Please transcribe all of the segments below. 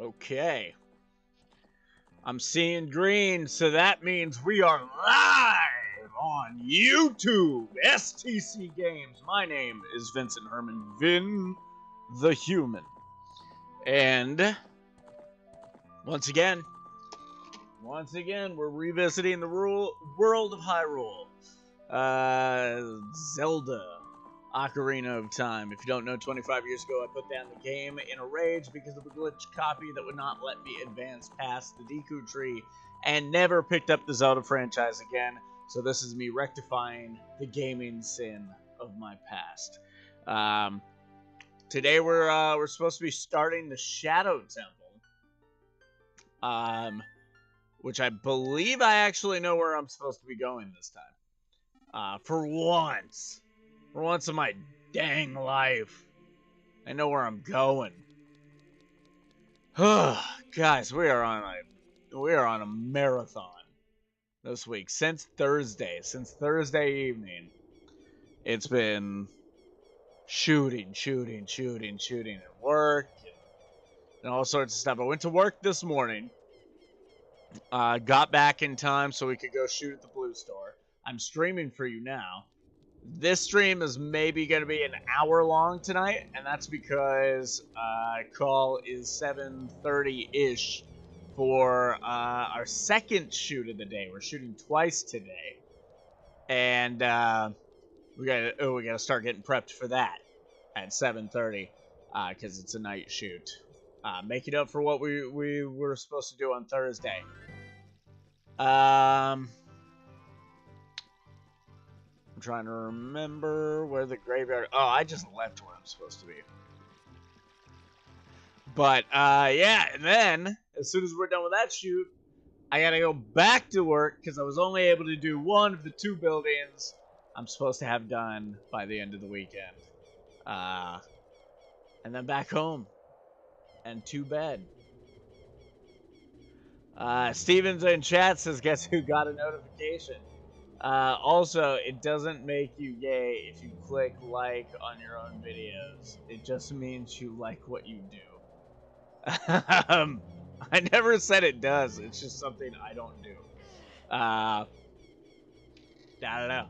Okay. I'm seeing green, so that means we are live on YouTube. STC Games. My name is Vincent Herman, Vin the Human. And once again, we're revisiting the world of Hyrule. Zelda, Ocarina of Time. If you don't know, 25 years ago, I put down the game in a rage because of a glitch copy that would not let me advance past the Deku Tree, and never picked up the Zelda franchise again. So this is me rectifying the gaming sin of my past. Today we're supposed to be starting the Shadow Temple, which I believe I actually know where I'm supposed to be going this time. For once in my dang life, I know where I'm going. Guys, we are on a marathon this week since Thursday evening. It's been shooting at work and all sorts of stuff. I went to work this morning. Got back in time so we could go shoot at the Blue Store. I'm streaming for you now. This stream is maybe going to be an hour long tonight, and that's because call is 7:30-ish for our second shoot of the day. We're shooting twice today, and we gotta start getting prepped for that at 7:30 because it's a night shoot. Making up for what we were supposed to do on Thursday. I'm trying to remember where the graveyard... Oh, I just left where I'm supposed to be. But, yeah, and then, as soon as we're done with that shoot, I gotta go back to work, because I was only able to do one of the two buildings I'm supposed to have done by the end of the weekend. And then back home. And to bed. Steven's in chat says, guess who got a notification? Also, it doesn't make you gay if you click like on your own videos. It just means you like what you do. I never said it does. It's just something I don't do. I don't know.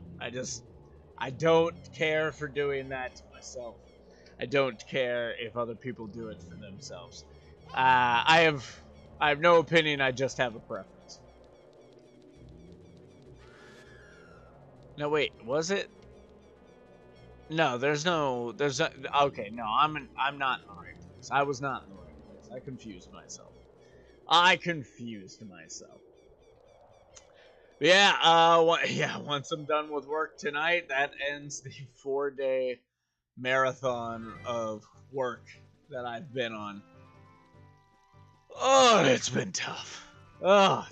I don't care for doing that to myself. I don't care if other people do it for themselves. I have no opinion. I just have a preference. No, wait, was it? No, there's no, okay, no, I'm not in the right place. I was not in the right place. I confused myself. Yeah, once I'm done with work tonight, that ends the 4-day marathon of work that I've been on. Oh, it's been tough. But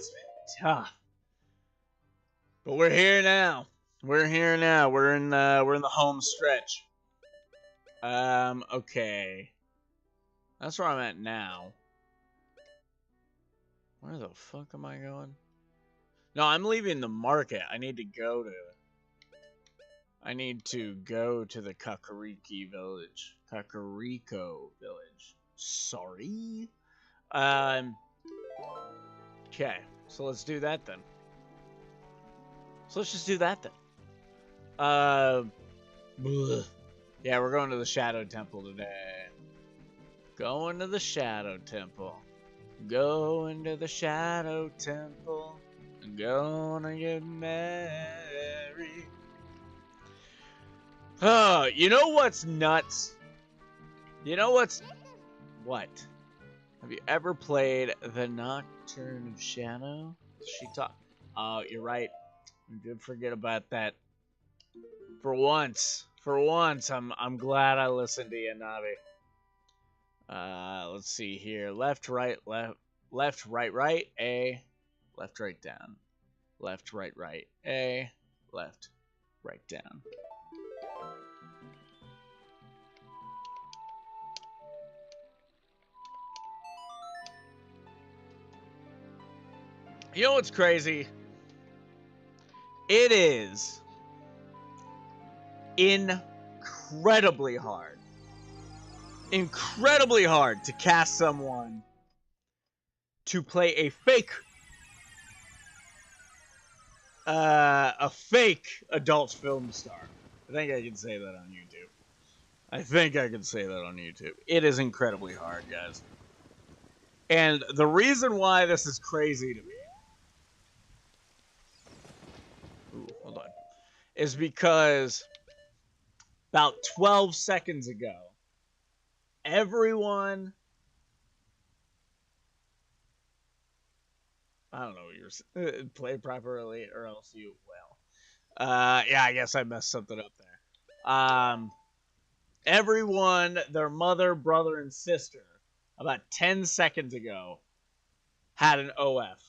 we're here now. We're in the home stretch. Okay. That's where I'm at now. Where the fuck am I going? No, I'm leaving the market. I need to go to the Kakariko Village. Sorry. Okay. So let's do that then. Let's just do that then. Yeah, we're going to the Shadow Temple today. Going to the Shadow Temple. I'm gonna get married. Oh, you know what's nuts? What? Have you ever played The Nocturne of Shadow? Oh, you're right. I did forget about that. For once, I'm glad I listened to you, Navi. Let's see here. Left, right, A. Left, right, down. Left, right, A. Left, right, down. You know what's crazy? It is incredibly hard to cast someone to play a fake adult film star. I think I can say that on YouTube. It is incredibly hard, guys. And the reason why this is crazy to me, hold on, is because about 12 seconds ago, everyone, I don't know, you're play properly or else you will. Yeah, I guess I messed something up there. Everyone, their mother, brother, and sister, about 10 seconds ago, had an OF.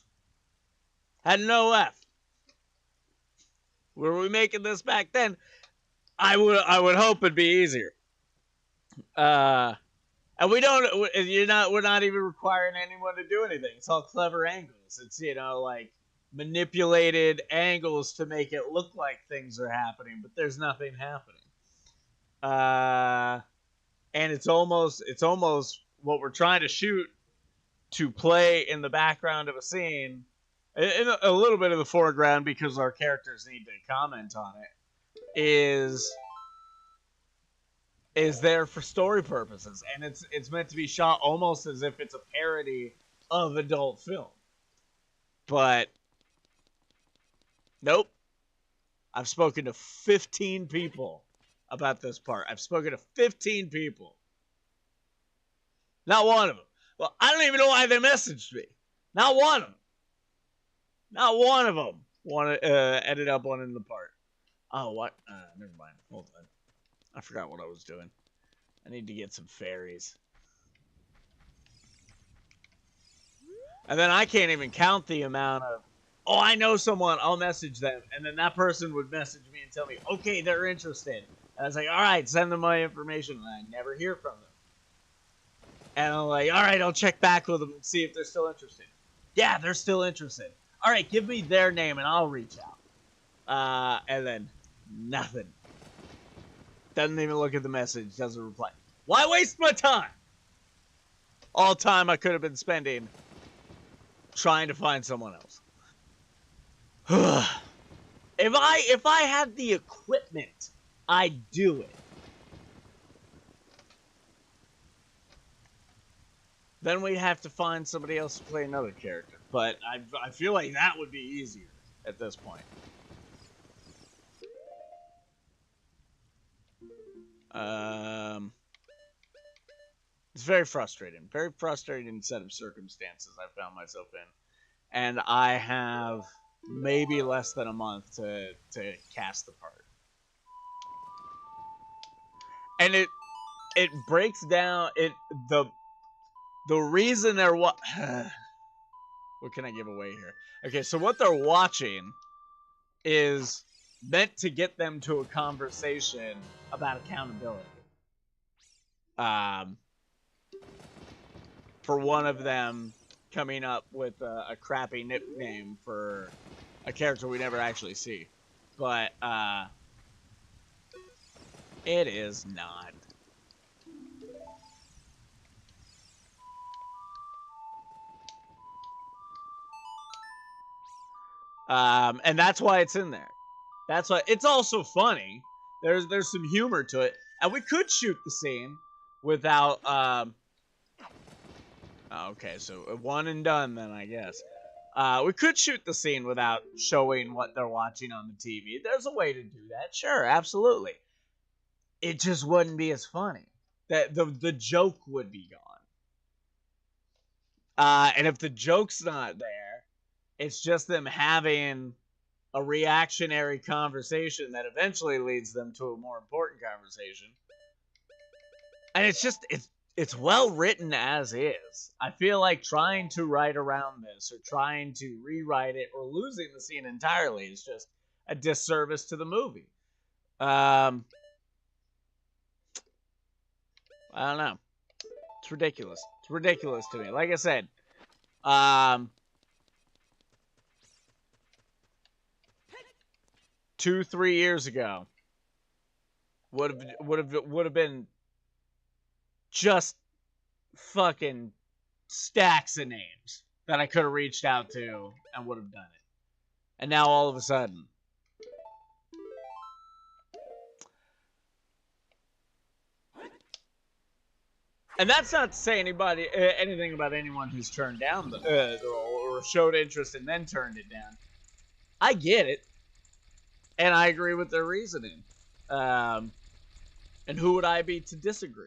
Were we making this back then? I would hope it'd be easier. And we're not even requiring anyone to do anything. It's all clever angles. It's, like manipulated angles to make it look like things are happening, but there's nothing happening. And it's almost what we're trying to shoot to play in the background of a scene, in a little bit of the foreground because our characters need to comment on it, is there for story purposes, and it's meant to be shot almost as if it's a parody of adult film. But nope. I've spoken to 15 people about this part. I've spoken to 15 people. Not one of them. Well, I don't even know why they messaged me. Not one of them. Not one of them ended up wanting the part. Oh, what? Never mind. Hold on. I forgot what I was doing. I need to get some fairies. And then I can't even count the amount of, oh, I know someone, I'll message them. And then that person would message me and tell me, okay, they're interested. And I was like, all right, send them my information. And I never hear from them. And I'm like, all right, I'll check back with them and see if they're still interested. Yeah, they're still interested. All right, give me their name and I'll reach out. And then nothing. Doesn't even look at the message, doesn't reply. Why waste my time? All time I could have been spending trying to find someone else. If I had the equipment, I'd do it. Then we'd have to find somebody else to play another character. But I feel like that would be easier at this point. It's very frustrating. Very frustrating set of circumstances I found myself in. And I have maybe less than a month to cast the part. And it breaks down the reason they're what can I give away here? Okay, so what they're watching is meant to get them to a conversation about accountability. For one of them coming up with a crappy nickname for a character we never actually see. But it is not. And that's why it's in there. That's why it's also funny. There's some humor to it, and we could shoot the scene without. Okay, so one and done then, I guess. We could shoot the scene without showing what they're watching on the TV. There's a way to do that, sure, absolutely. It just wouldn't be as funny. That the joke would be gone. And if the joke's not there, it's just them having a reactionary conversation that eventually leads them to a more important conversation. And it's well written as is. I feel like trying to write around this or trying to rewrite it or losing the scene entirely is just a disservice to the movie. I don't know. It's ridiculous. It's ridiculous to me. Like I said, 2-3 years ago would have been just fucking stacks of names. that I could have reached out to and would have done it. And now all of a sudden. And that's not to say anything about anyone who's turned down the role or showed interest and then turned it down. I get it. And I agree with their reasoning. And who would I be to disagree?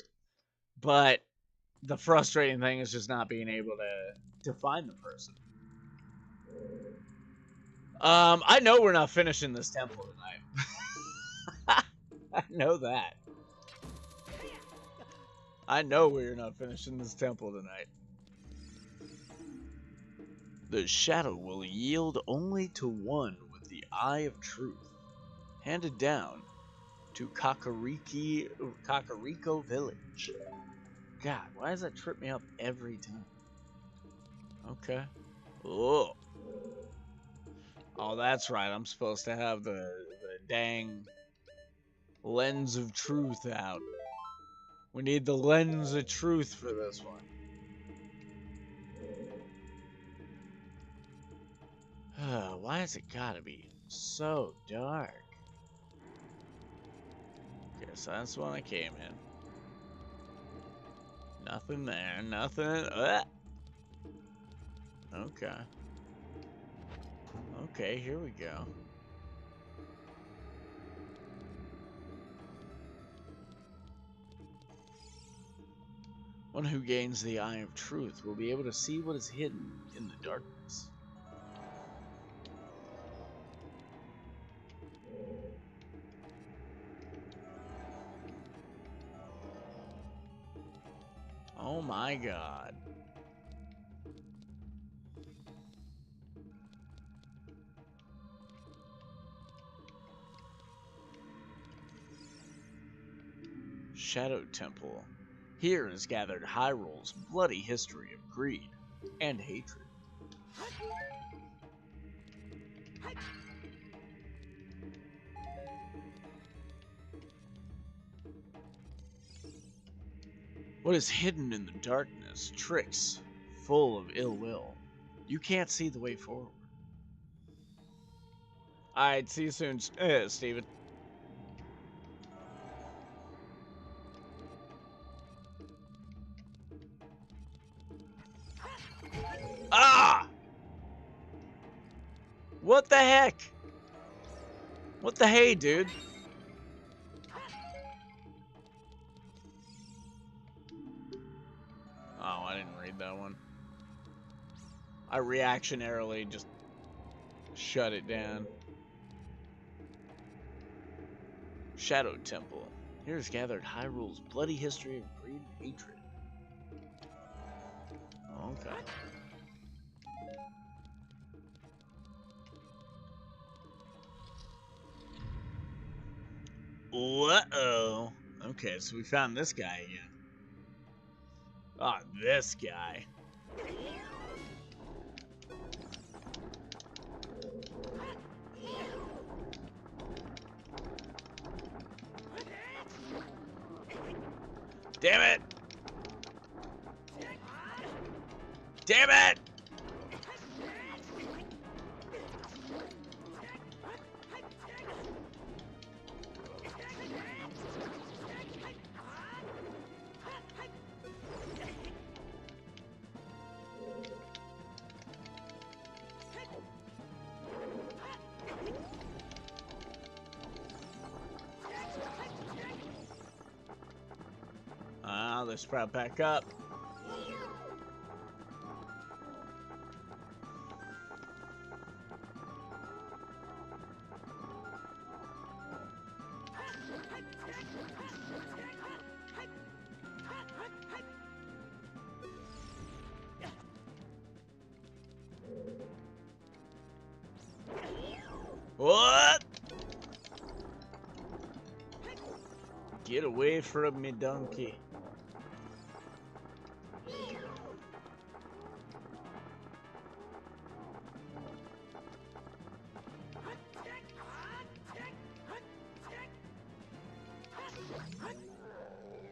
But the frustrating thing is just not being able to find the person. I know we're not finishing this temple tonight. I know that. I know we're not finishing this temple tonight. The shadow will yield only to one with the eye of truth, handed down to Kakariko Village. God, why does that trip me up every time? Okay. Oh. Oh, that's right. I'm supposed to have the dang lens of truth out. We need the lens of truth for this one. Why has it gotta be so dark? Okay, so that's the one I came in. Nothing there, nothing. Okay. Okay, here we go. One who gains the Eye of Truth will be able to see what is hidden in the darkness. Oh my god. Shadow Temple. Here is gathered Hyrule's bloody history of greed and hatred. What is hidden in the darkness? Tricks full of ill will. You can't see the way forward. Alright, see you soon, Steven. Ah! What the heck? What the hey, dude? Oh, I didn't read that one. I reactionarily just shut it down. Shadow Temple. Here is gathered Hyrule's bloody history of greed and hatred. Okay. Uh-oh. Okay, so we found this guy again. Ah, this guy. Damn it! Damn it! Let's sprout back up. What? Get away from me, donkey.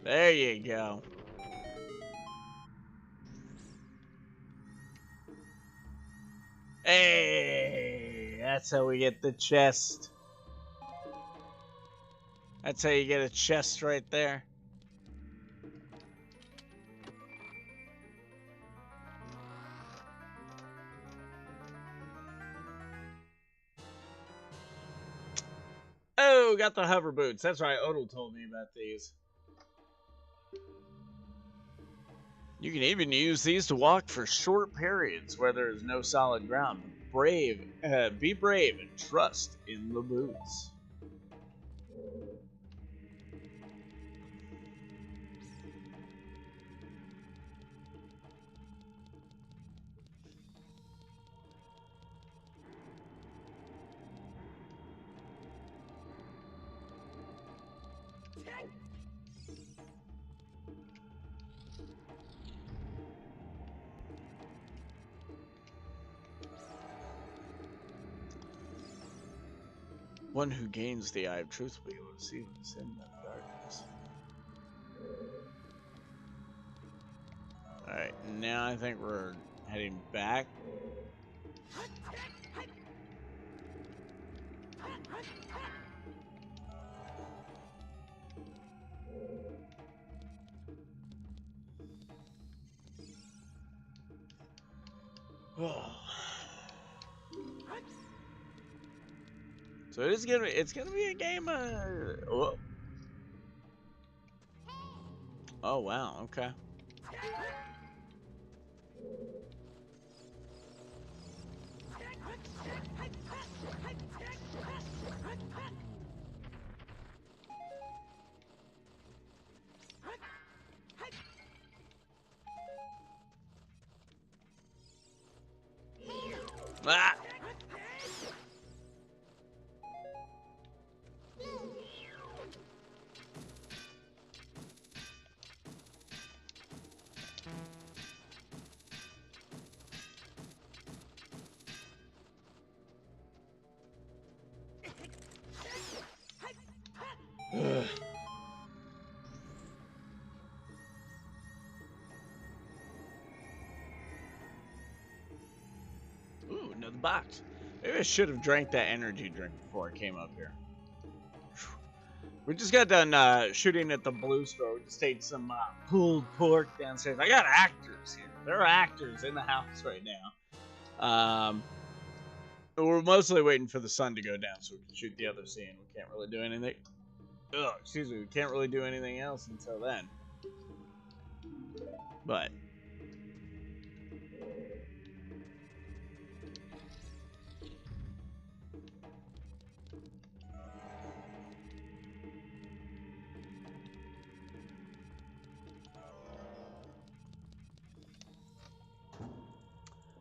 There you go. Hey, that's how we get the chest. That's how you get a chest right there. Oh, got the hover boots. That's right, Odell told me about these. You can even use these to walk for short periods where there is no solid ground. Be brave and trust in the boots. One who gains the Eye of Truth will be able to see what's in the darkness. Alright, now I think we're heading back. So it's gonna be a game. Oh wow, okay. Ah! Ugh. Ooh, another box. Maybe I should have drank that energy drink before I came up here. We just got done shooting at the blue store. We just ate some pulled pork downstairs. I got actors here. There are actors in the house right now. We're mostly waiting for the sun to go down so we can shoot the other scene. We can't really do anything. Oh, excuse me. We can't really do anything else until then. But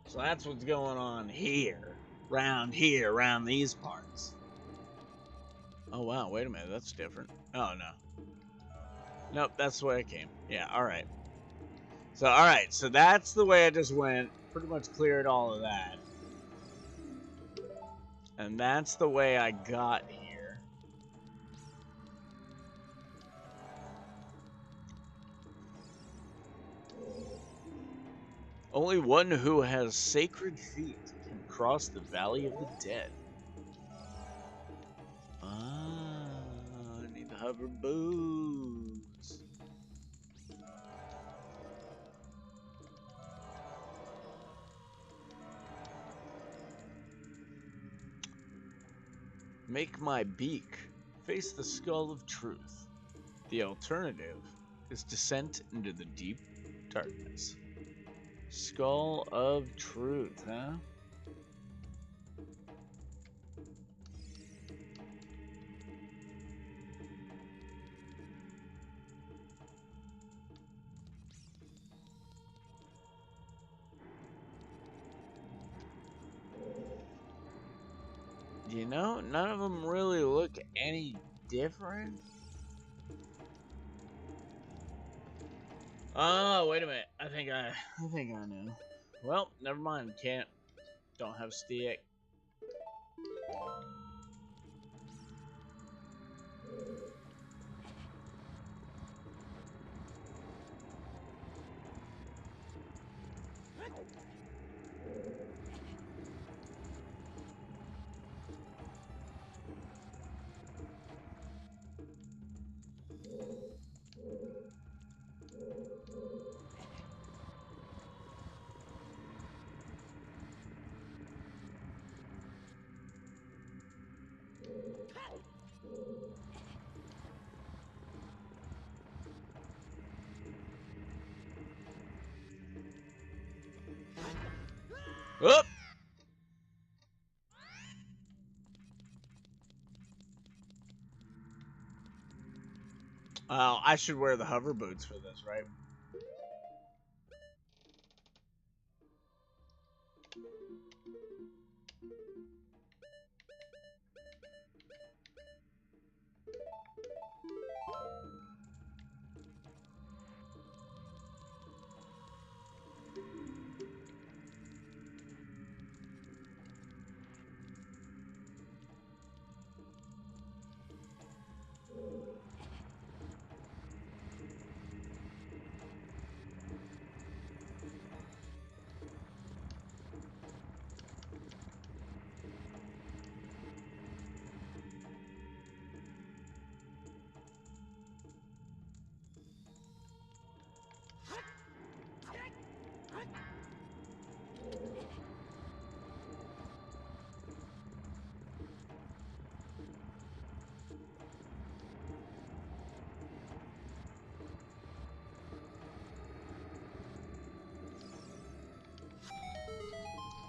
so that's what's going on here, around these parts. Oh wow, wait a minute, that's different. Oh no. Nope, that's the way I came. Yeah, alright. So that's the way I just went. Pretty much cleared all of that. And that's the way I got here. Only one who has sacred feet can cross the Valley of the Dead. I need the hover boots. Make my beak face the skull of truth. The alternative is descent into the deep darkness. Skull of truth, huh? You know, none of them really look any different. Oh, wait a minute. I think I know. Well, never mind. Don't have stick. Up. I should wear the hover boots for this, right?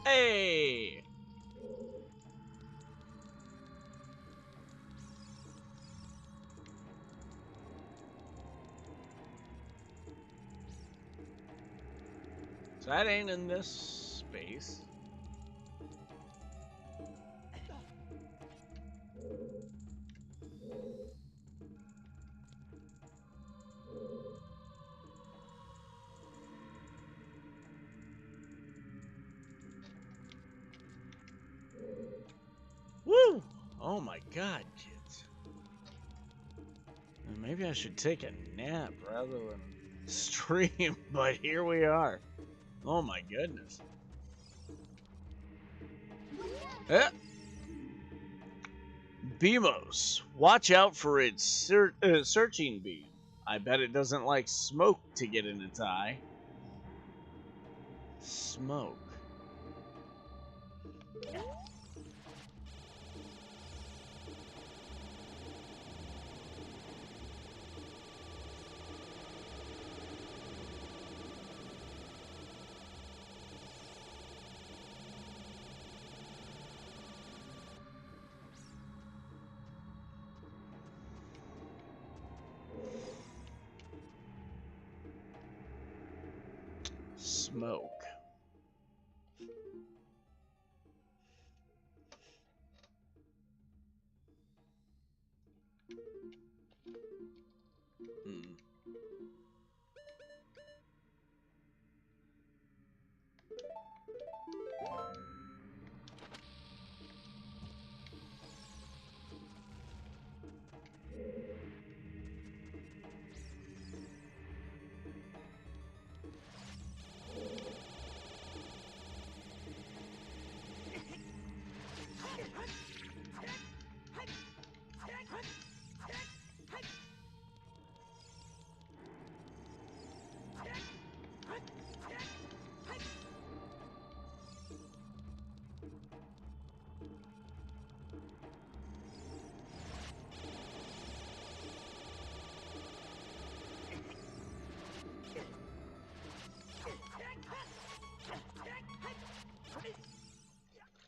Hey! So that ain't in this space. Woo! Oh my god, kids. Maybe I should take a nap rather than stream, but here we are. Oh my goodness. Eh. Beamos. Watch out for its searching beam. I bet it doesn't like smoke to get in its eye. Smoke. Smoke. Hmm.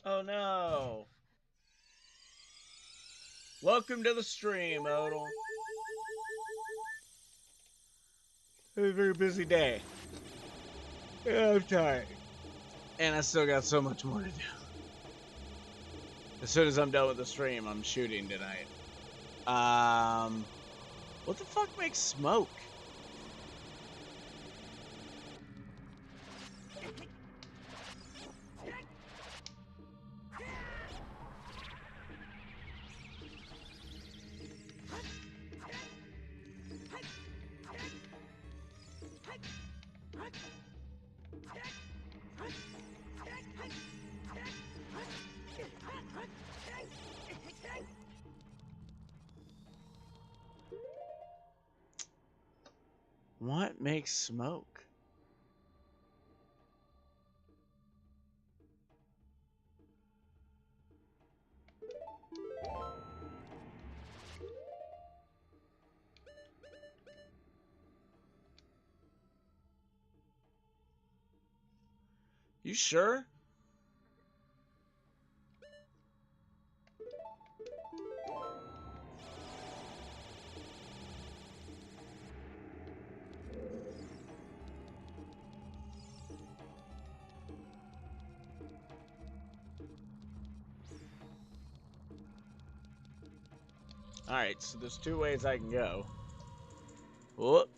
Oh no. Welcome to the stream, Odell. It's a very busy day. Yeah, I'm tired. And I still got so much more to do. As soon as I'm done with the stream, I'm shooting tonight. What the fuck makes smoke? What makes smoke? You sure? Alright, so there's two ways I can go. Whoop.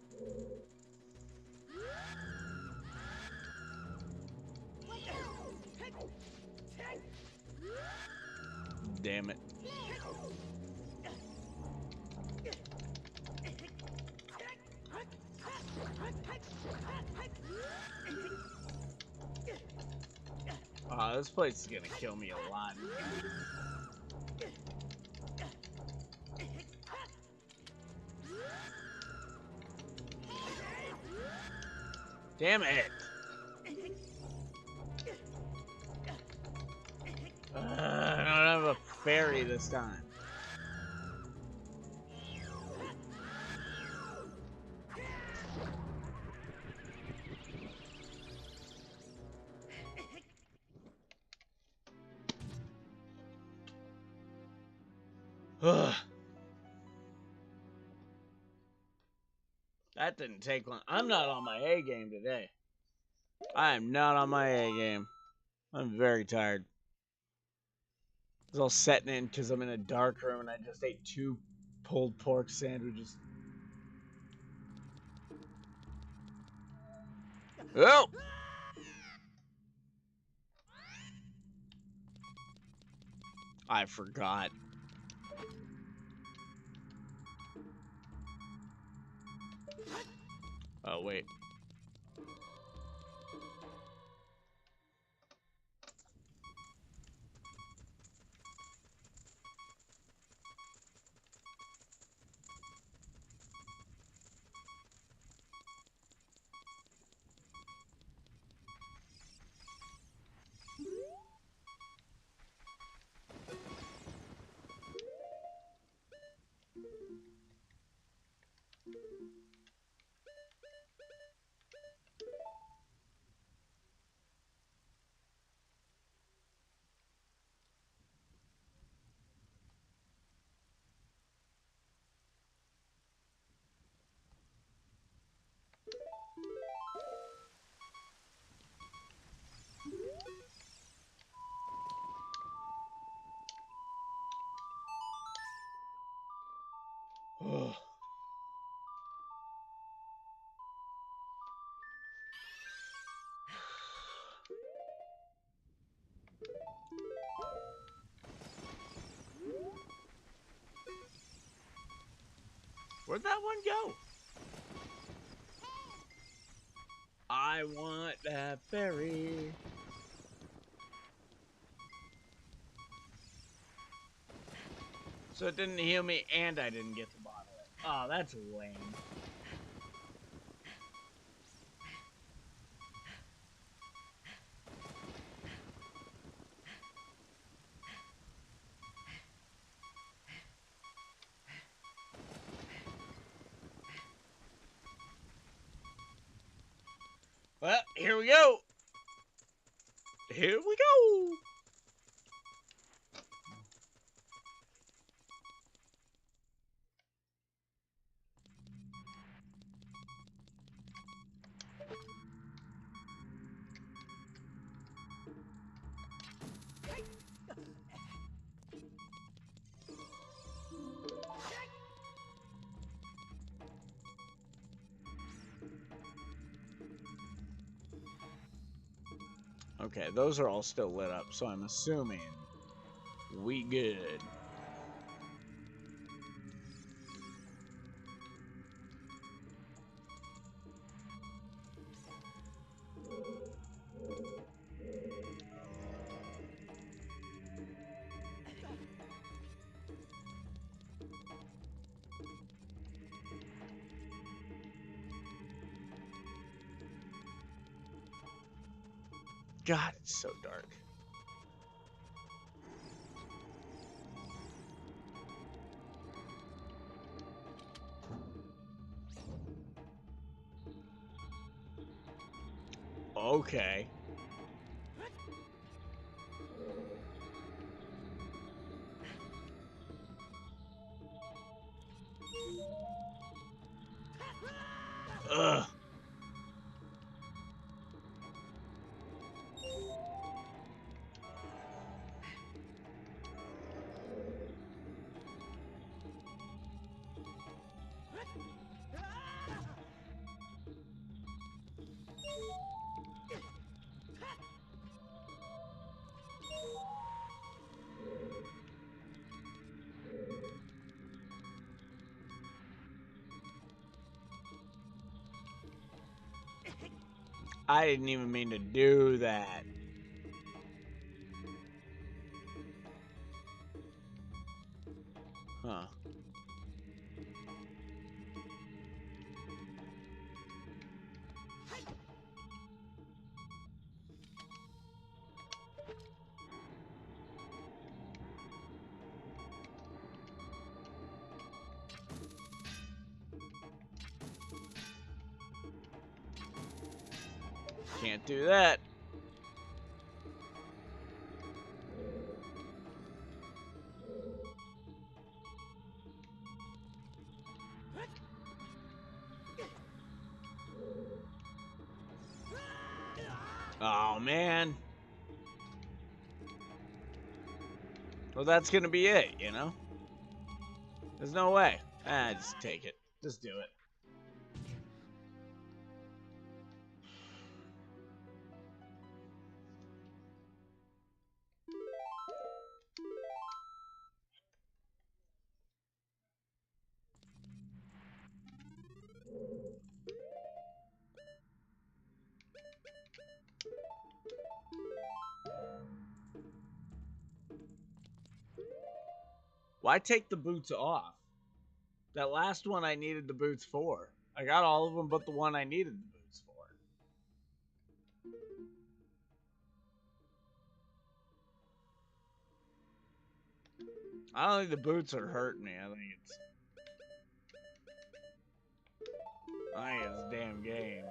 Damn it. Oh, this place is gonna kill me a lot. Damn it! I don't have a fairy this time. Ugh. That didn't take long. I'm not on my A game today. I am not on my A game. I'm very tired. I was all setting in because I'm in a dark room and I just ate 2 pulled pork sandwiches. Oh! I forgot. Oh, wait. Oh. Where'd that one go? I want that fairy. So it didn't heal me and I didn't get to bottle it. Oh, that's lame. Well, here we go. Here we go. Okay, those are all still lit up, so I'm assuming we good. God, it's so dark. Okay. Ugh. I didn't even mean to do that. Huh. Can't do that. Oh, man. Well, that's gonna be it, you know? There's no way. Just take it. Just do it. Why take the boots off? That last one I needed the boots for. I got all of them but the one I needed the boots for. I don't think the boots are hurting me. I think it's a damn game.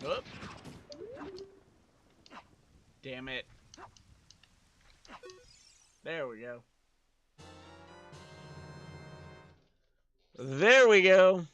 Oop. Damn it. There we go. There we go.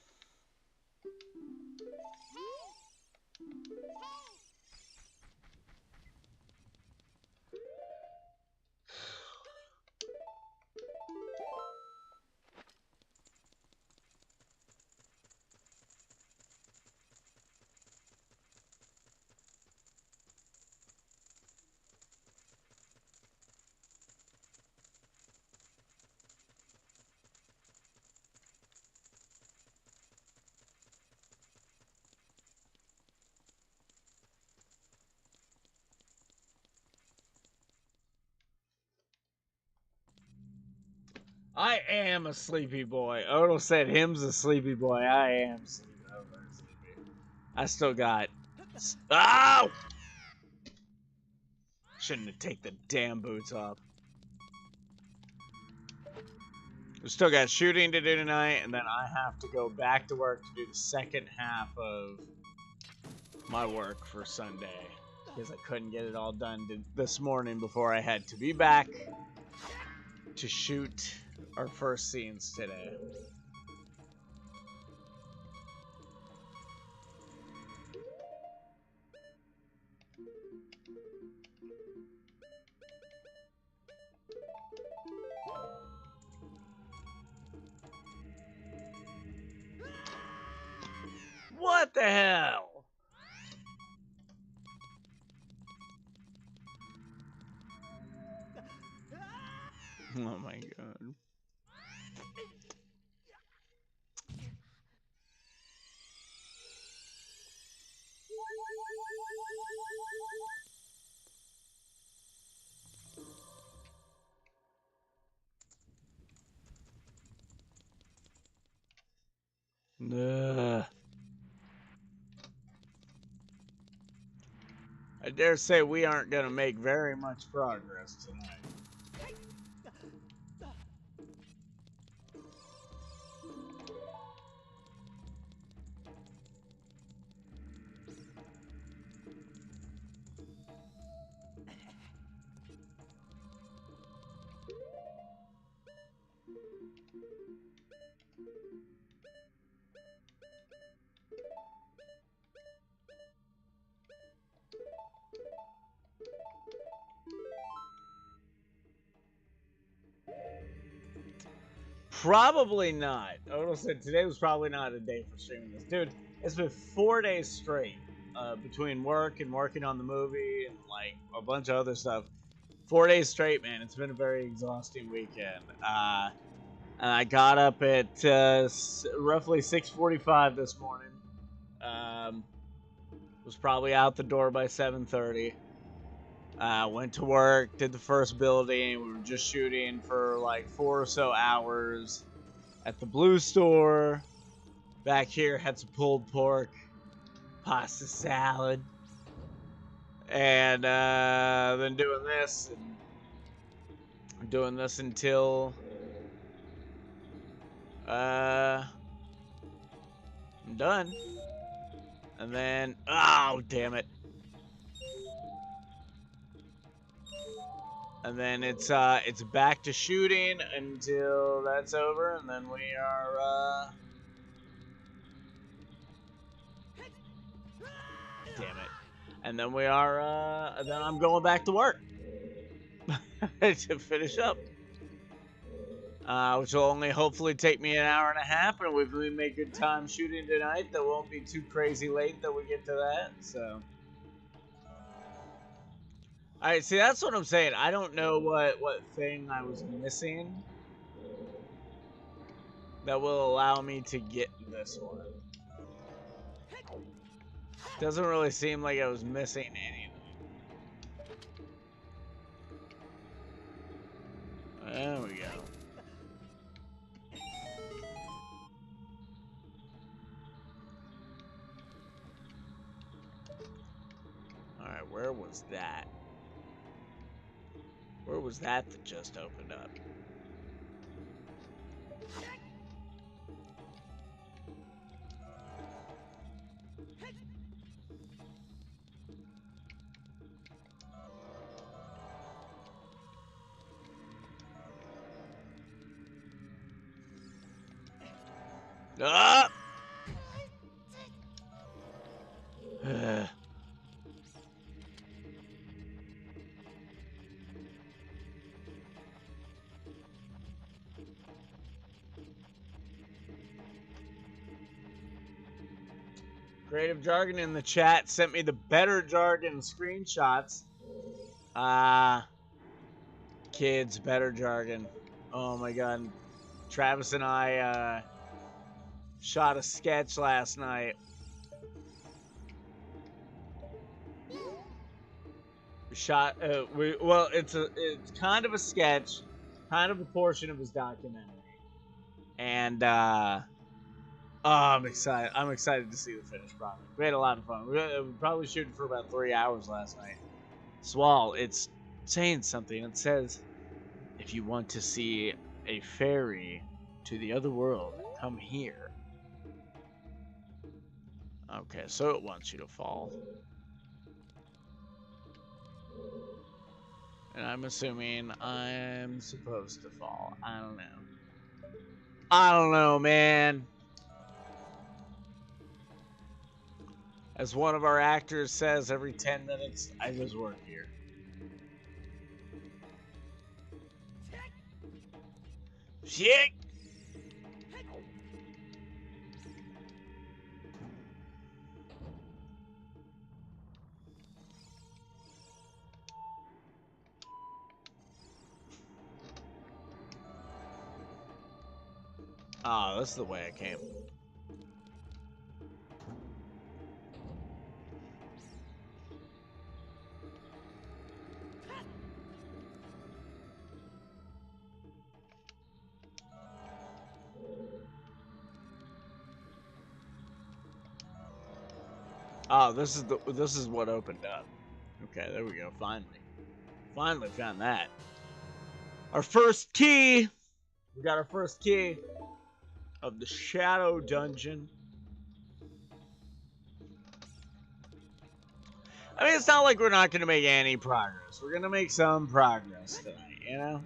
I am a sleepy boy. Odo said him's a sleepy boy. I am sleepy. I'm very sleepy. I still got... Oh! Shouldn't have taken the damn boots off. We still got shooting to do tonight, and then I have to go back to work to do the second half of my work for Sunday. Because I couldn't get it all done this morning before I had to be back to shoot our first scenes today. hell? Oh my god. Ugh. I dare say we aren't going to make very much progress tonight. Probably not. Odo said today was probably not a day for streaming this. Dude, it's been 4 days straight between work and working on the movie and like a bunch of other stuff. 4 days straight, man. It's been a very exhausting weekend. And I got up at roughly 6:45 this morning. Was probably out the door by 7:30. Went to work, did the first building. We were just shooting for like 4 or so hours at the Blue Store. Back here, had some pulled pork, pasta salad, and then doing this and doing this until I'm done. And then, oh damn it. And then it's back to shooting until that's over, and then we are damn it. And then we are then I'm going back to work to finish up. Which will only hopefully take me an hour and a half, and if we make good time shooting tonight, that won't be too crazy late that we get to that. So alright, see, that's what I'm saying. I don't know what thing I was missing that will allow me to get this one. Doesn't really seem like I was missing anything. There we go. Alright, where was that? Where was that just opened up? Ah! Creative Jargon in the chat sent me the better jargon screenshots. Kids, better jargon. Oh my god. Travis and I shot a sketch last night. We shot well, it's kind of a sketch, kind of a portion of his documentary. And oh, I'm excited. I'm excited to see the finished product. We had a lot of fun. We probably shooting for about 3 hours last night. Swall, it's saying something. It says, if you want to see a ferry to the other world, come here. Okay, so it wants you to fall. And I'm assuming I'm supposed to fall. I don't know. I don't know, man. As one of our actors says, every 10 minutes, I just work here. Shit! Oh, this is the way I came. Oh, this is what opened up. Okay, there we go. Finally found that. Our first key. We got our first key of the Shadow Dungeon. I mean, it's not like we're not going to make any progress. We're going to make some progress tonight, you know?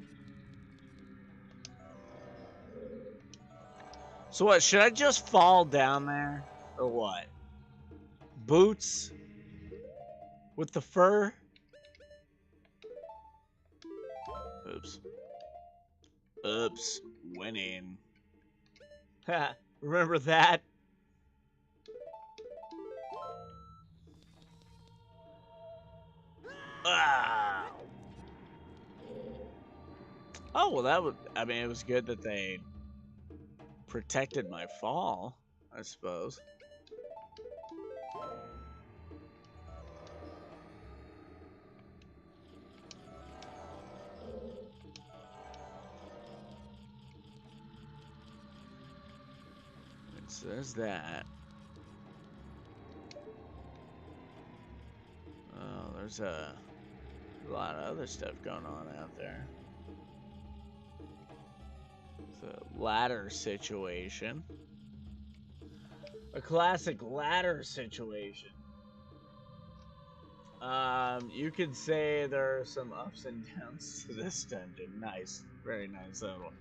So what, should I just fall down there? Or what? Boots? With the fur? Oops. Oops. Winning. Remember that? Ah. Oh, well that would, I mean, it was good that they protected my fall, I suppose. So there's that. Oh, there's a lot of other stuff going on out there. It's a ladder situation. A classic ladder situation. You could say there are some ups and downs to this dungeon. Nice. Very nice, Odin.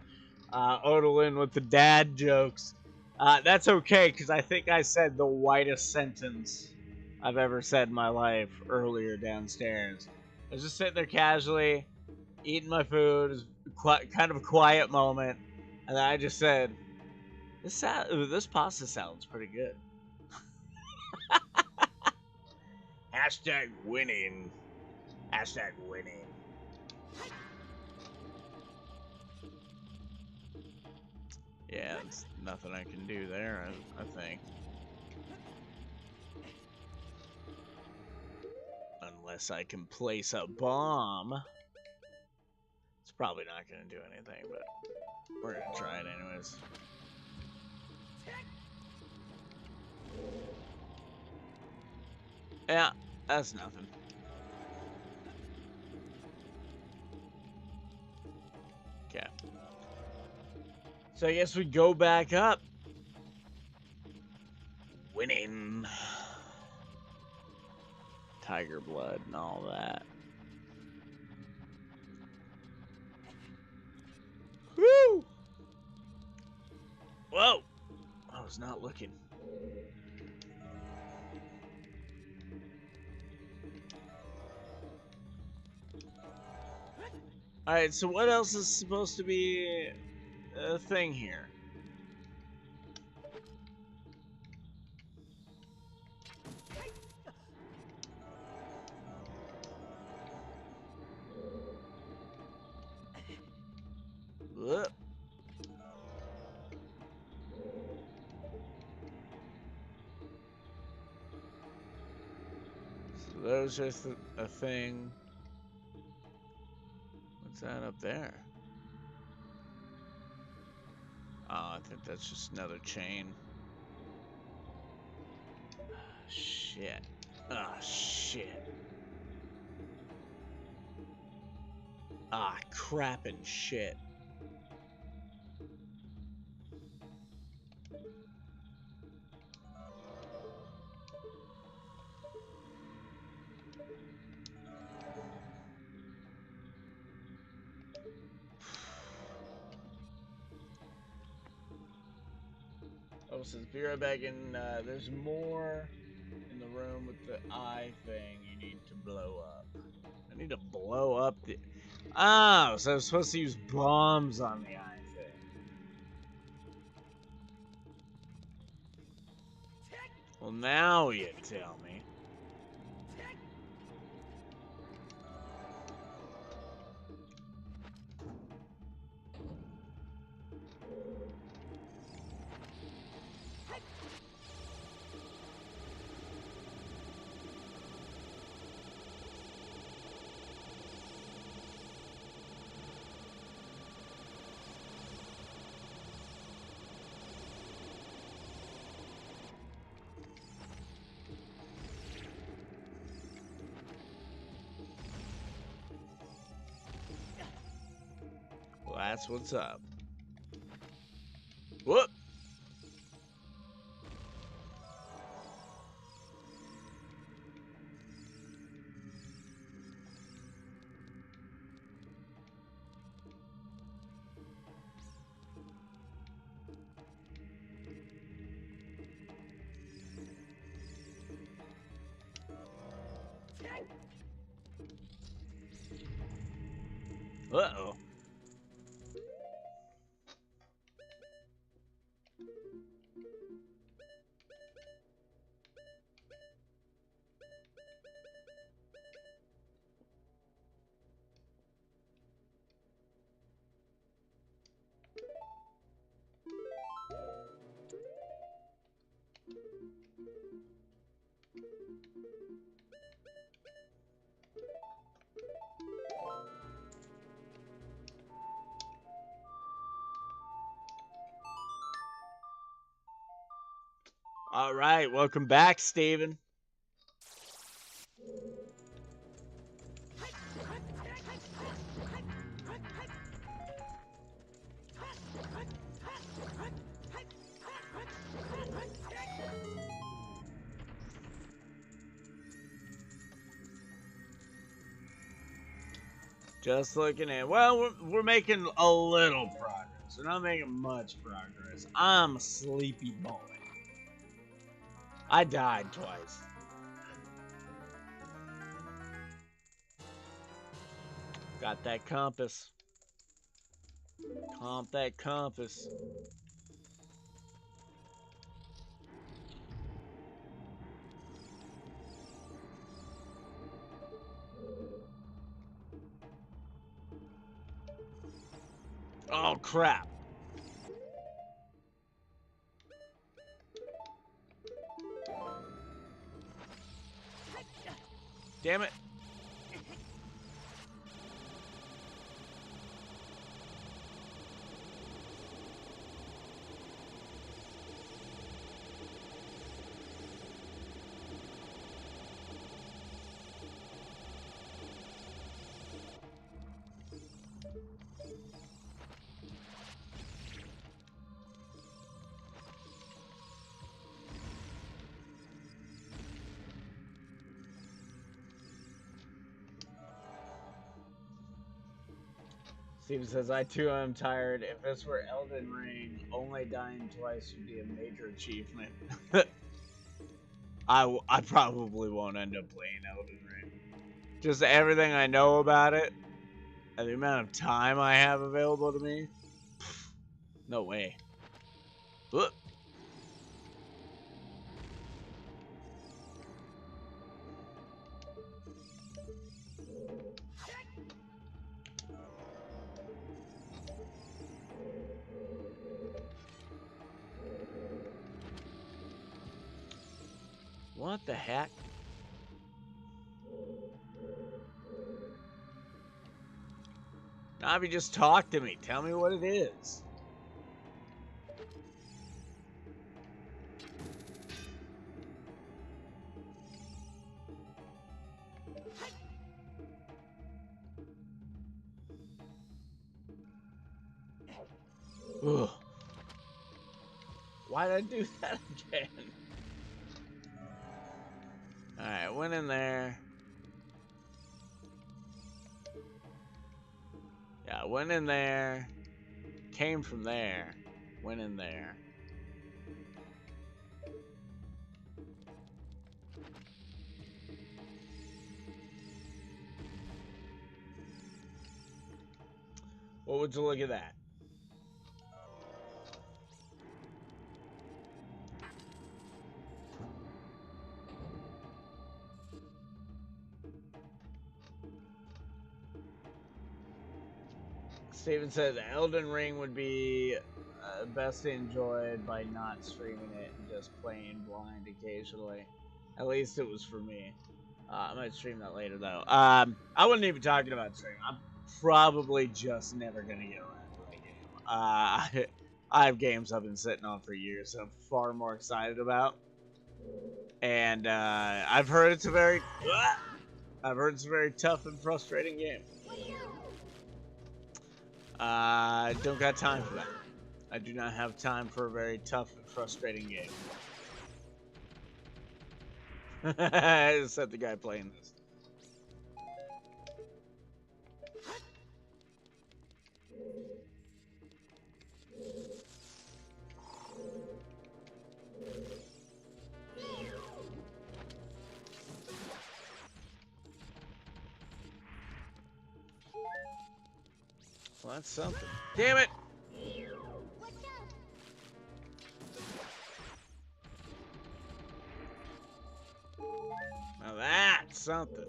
Odin with the dad jokes. That's okay, because I think I said the whitest sentence I've ever said in my life earlier downstairs. I was just sitting there casually, eating my food. It was kind of a quiet moment. And then I just said, this pasta sounds pretty good. Hashtag winning. Hashtag winning. Yeah, there's nothing I can do there, I think. Unless I can place a bomb. It's probably not going to do anything, but we're going to try it anyways. Yeah, that's nothing. Okay. So I guess we go back up. Winning. Tiger blood and all that. Woo! Whoa! I was not looking. Alright, so what else is supposed to be a thing here? Whoop. So those are a thing. What's that up there? Oh, I think that's just another chain. Shit. Ah, shit. Ah, crap and shit. Oh, since be right back in, there's more in the room with the eye thing you need to blow up. I need to blow up the... Oh, so I'm supposed to use bombs on the eye thing. Well, now you tell me. That's what's up. Whoop. Uh-oh. All right, welcome back, Steven. Just looking at, well, we're making a little progress. We're not making much progress. I'm a sleepy boy. I died twice. Got that compass. Comp that compass. Oh, crap. Damn it. Steven says, I too am tired. If this were Elden Ring, only dying twice would be a major achievement. I probably won't end up playing Elden Ring. Just everything I know about it, and the amount of time I have available to me, no way. Whoop. What the heck? Navi, just talk to me. Tell me what it is. Ugh. Why did I do that again? Alright, went in there. Yeah, went in there. Came from there. Went in there. What would you look at that? Steven said Elden Ring would be best enjoyed by not streaming it and just playing blind occasionally. At least it was for me. I might stream that later though. I wasn't even talking about streaming. I'm probably just never gonna get around to the game. I have games I've been sitting on for years that I'm far more excited about, and I've heard it's a very tough and frustrating game. I don't got time for that. I do not have time for a very tough and frustrating game. I said the guy playing this. Well, that's something. Damn it! Now that's something.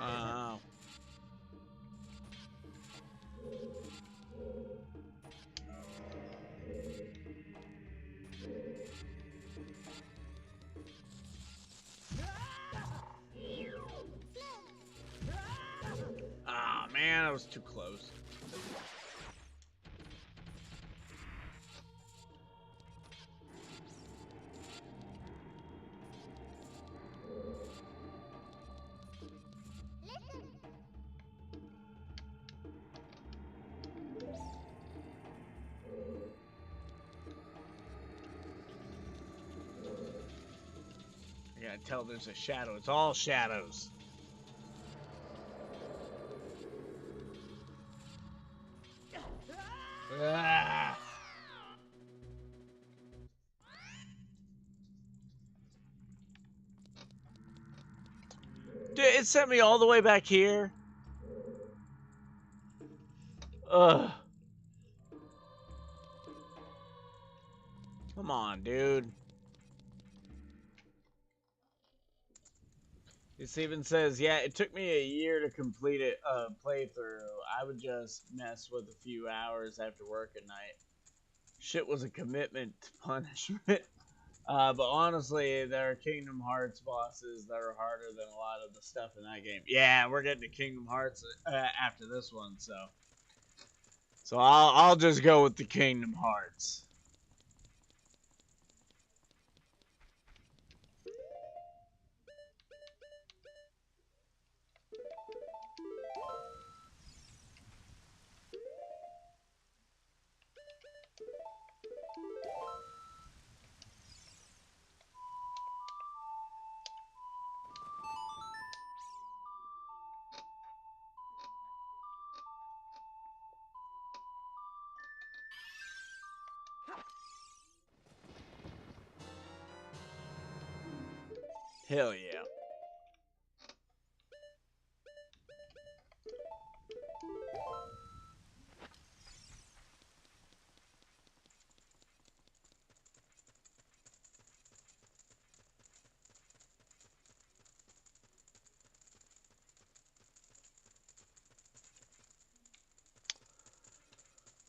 Oh. Ah, man, I was too close. I gotta tell there's a shadow. It's all shadows. Ah. Dude, it sent me all the way back here. Ugh. Come on, dude. This even says, yeah, it took me a year to complete it, playthrough. I would just mess with a few hours after work at night. Shit was a commitment to punishment. But honestly, there are Kingdom Hearts bosses that are harder than a lot of the stuff in that game. Yeah, we're getting to Kingdom Hearts after this one, so I'll just go with the Kingdom Hearts. Hell yeah.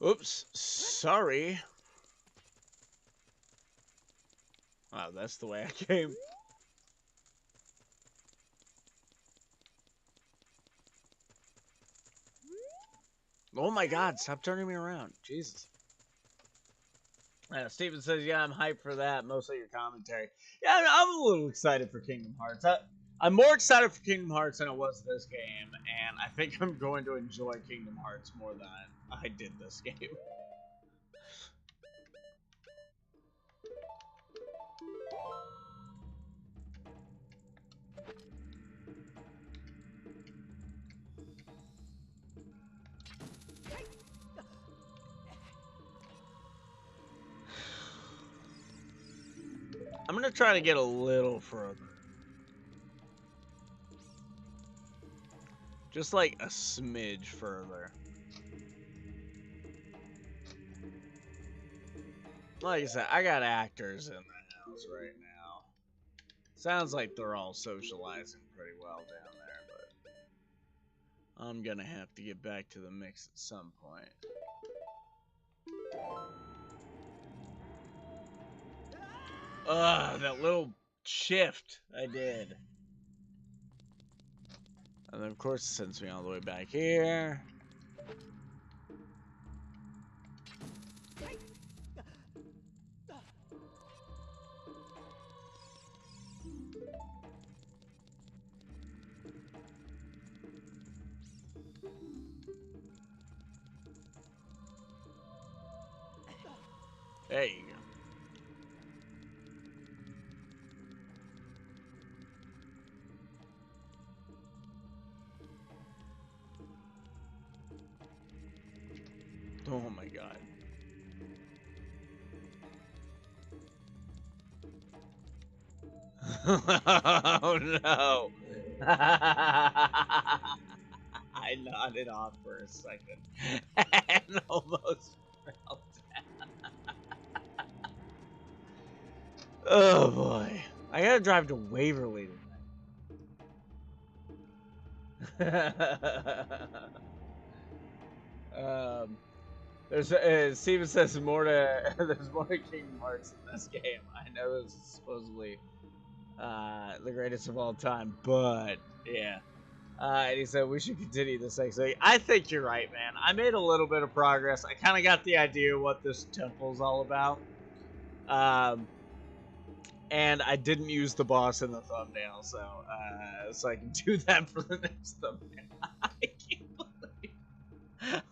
Oops, sorry. Wow, that's the way I came. Oh my god, stop turning me around. Jesus. Steven says, yeah, I'm hyped for that. Mostly your commentary. Yeah, I'm a little excited for Kingdom Hearts. I'm more excited for Kingdom Hearts than I was this game, and I think I'm going to enjoy Kingdom Hearts more than I did this game. I'm gonna try to get a little further. Just like a smidge further. like I said, I got actors in the house right now. Sounds like they're all socializing pretty well down there, but I'm gonna have to get back to the mix at some point. Ugh, that little shift I did. And then of course it sends me all the way back here. There you go. Oh my god. Oh no. I nodded off for a second and almost fell down. Oh boy. I gotta drive to Waverly tonight. Steven says there's more to Kingdom Hearts in this game. I know this is supposedly the greatest of all time, but yeah. And he said we should continue this next week. I think you're right, man. I made a little bit of progress. I kind of got the idea what this temple's all about. And I didn't use the boss in the thumbnail, so I can do that for the next thumbnail.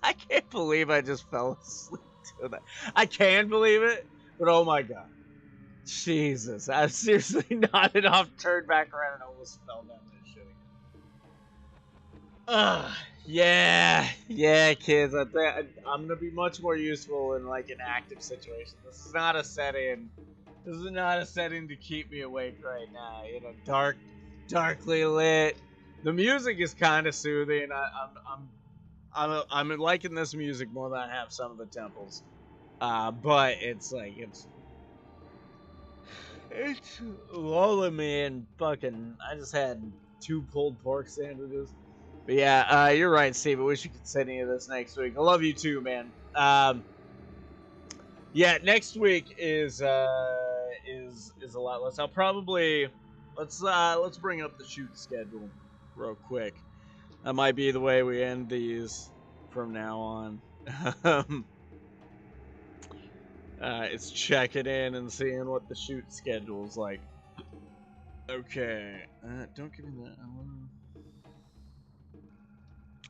I can't believe I just fell asleep to that. I can believe it, but oh my god. Jesus, I seriously nodded off, turned back around, and almost fell down that shit again. Yeah, kids. I think I'm gonna be much more useful in like an active situation. This is not a setting. This is not a setting to keep me awake right now. You know, darkly lit. The music is kind of soothing. I'm liking this music more than I have some of the temples. But it's lulling me and fucking. I just had 2 pulled pork sandwiches. But yeah, you're right, Steve. I wish you could say any of this next week. I love you too, man. Yeah, next week is a lot less. I'll probably let's bring up the shoot schedule real quick. That might be the way we end these from now on. It's checking in and seeing what the shoot schedule's like. Okay, don't give me that.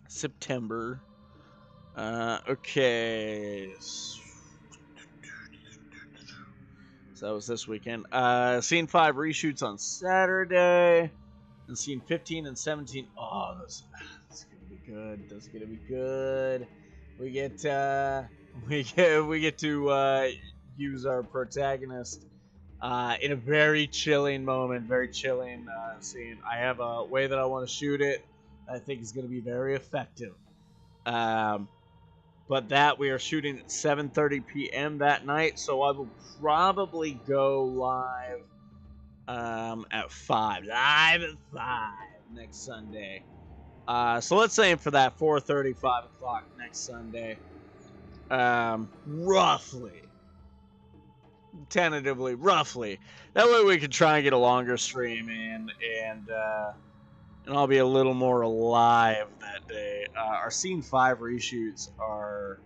September. Okay. So that was this weekend. Scene 5 reshoots on Saturday. And scene 15 and 17. Oh, that's gonna be good. That's gonna be good. We get to use our protagonist in a very chilling moment, very chilling scene. I have a way that I want to shoot it. I think is going to be very effective. But that we are shooting at 7:30 p.m. that night, so I will probably go live at 5. Live at 5 next Sunday. So let's aim for that 4:30, 5 o'clock next Sunday. Roughly. Tentatively, roughly. That way we can try and get a longer stream in, and I'll be a little more alive that day. Our Scene 5 reshoots are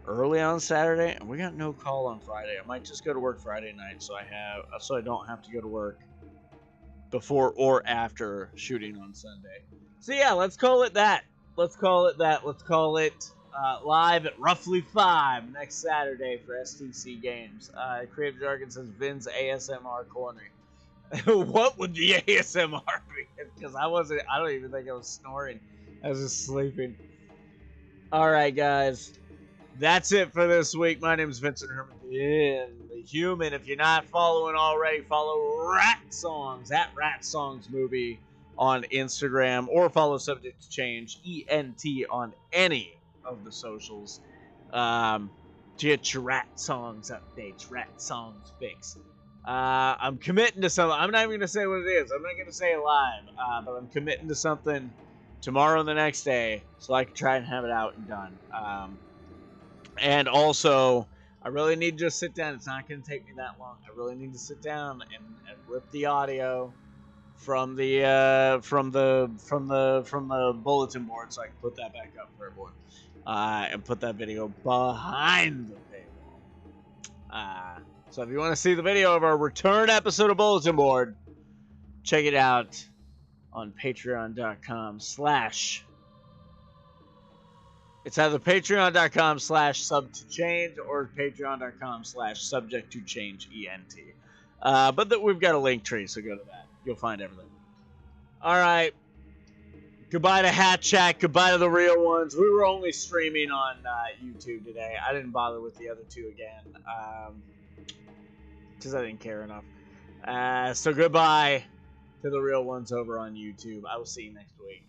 early on Saturday, and we got no call on Friday. I might just go to work Friday night, so I don't have to go to work before or after shooting on Sunday. So yeah, let's call it that. Let's call it live at roughly 5 next Saturday for STC Games. Creative Jargon says Vin's ASMR corner. What would the ASMR be? Because I don't even think I was snoring. I was just sleeping. Alright, guys. That's it for this week. My name is Vincent Herman, the Human. If you're not following already, follow Rat Songs at Rat Songs Movie on Instagram, or follow Subject to Change ENT on any of the socials. to get your rat songs updates, rat songs fixed. I'm committing to something. I'm not even going to say what it is. I'm not going to say it live, but I'm committing to something tomorrow and the next day so I can try and have it out and done. And also, I really need to just sit down. It's not going to take me that long. I really need to sit down and rip the audio from the bulletin board so I can put that back up for everyone. And put that video behind the paywall. So if you want to see the video of our return episode of Bulletin Board, check it out on patreon.com/ It's either patreon.com/subjecttochangeent or patreon.com/subjecttochangeent. But we've got a link tree, so go to that. You'll find everything. All right. Goodbye to Hat Chat. Goodbye to the real ones. We were only streaming on YouTube today. I didn't bother with the other two again because I didn't care enough. So goodbye to the real ones over on YouTube. I will see you next week.